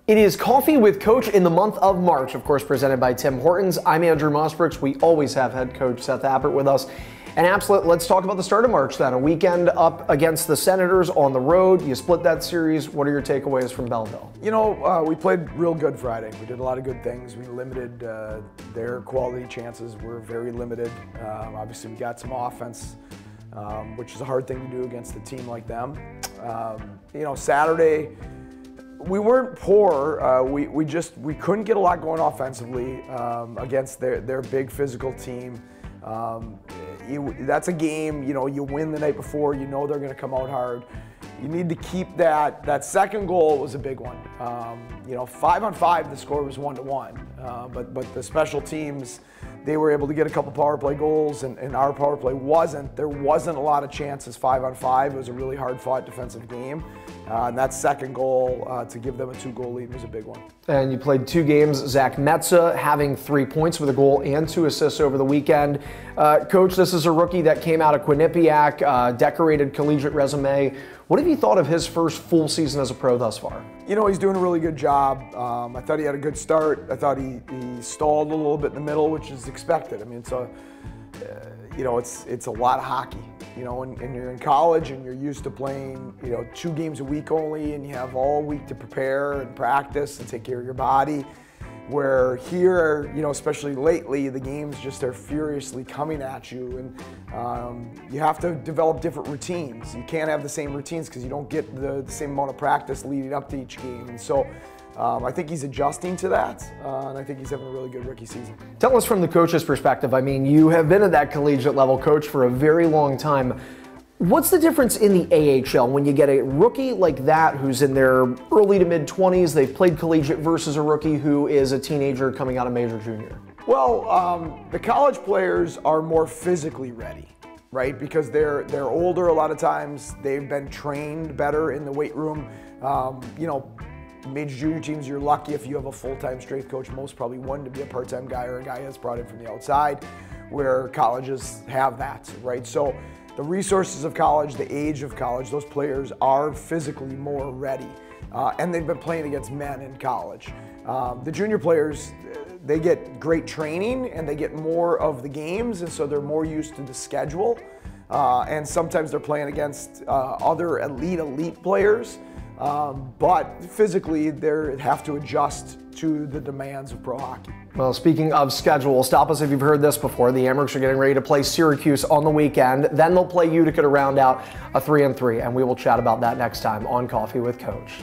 It is Coffee with Coach in the month of March, of course, presented by Tim Hortons. I'm Andrew Mossbrooks. We always have head coach Seth Appert with us. And absolutely, let's talk about the start of March then. A weekend up against the Senators on the road. You split that series. What are your takeaways from Belleville? You know, we played real good Friday. We did a lot of good things. We limited their quality chances. We're very limited. Obviously, we got some offense, which is a hard thing to do against a team like them. You know, Saturday, we weren't poor. We couldn't get a lot going offensively against their big physical team. That's a game, you know, you win the night before, you know they're going to come out hard. You need to keep that. That second goal was a big one. You know, 5-on-5, the score was 1-1. But the special teams, they were able to get a couple power play goals, and our power play wasn't. There wasn't a lot of chances 5-on-5. It was a really hard-fought defensive game. And that second goal to give them a 2-goal lead was a big one. And you played 2 games. Zach Metza having 3 points with a goal and 2 assists over the weekend. Coach, this is a rookie that came out of Quinnipiac, decorated collegiate resume. What have you thought of his first full season as a pro thus far? You know, he's doing a really good job. I thought he had a good start. I thought he stalled a little bit in the middle, which is expected. I mean, it's a, you know, it's a lot of hockey. You know, and you're in college and you're used to playing, you know, 2 games a week only, and you have all week to prepare and practice and take care of your body. Where here, you know, especially lately, the games just are furiously coming at you, and you have to develop different routines. You can't have the same routines because you don't get the same amount of practice leading up to each game. And so I think he's adjusting to that, and I think he's having a really good rookie season. Tell us from the coach's perspective. I mean, you have been at that collegiate level, coach, for a very long time. What's the difference in the AHL when you get a rookie like that who's in their early to mid-20s, they've played collegiate, versus a rookie who is a teenager coming out of major junior? Well, the college players are more physically ready, right? Because they're older a lot of times. They've been trained better in the weight room. You know, major junior teams, you're lucky if you have a full-time strength coach. Most probably one to be a part-time guy or a guy that's brought in from the outside, where colleges have that, right? So the resources of college, the age of college, those players are physically more ready. And they've been playing against men in college. The junior players, they get great training and they get more of the games, and so they're more used to the schedule. And sometimes they're playing against other elite players. But physically, they have to adjust to the demands of pro hockey. Well, speaking of schedule, stop us if you've heard this before. The Amerks are getting ready to play Syracuse on the weekend. Then they'll play Utica to round out a 3-3, and we will chat about that next time on Coffee with Coach.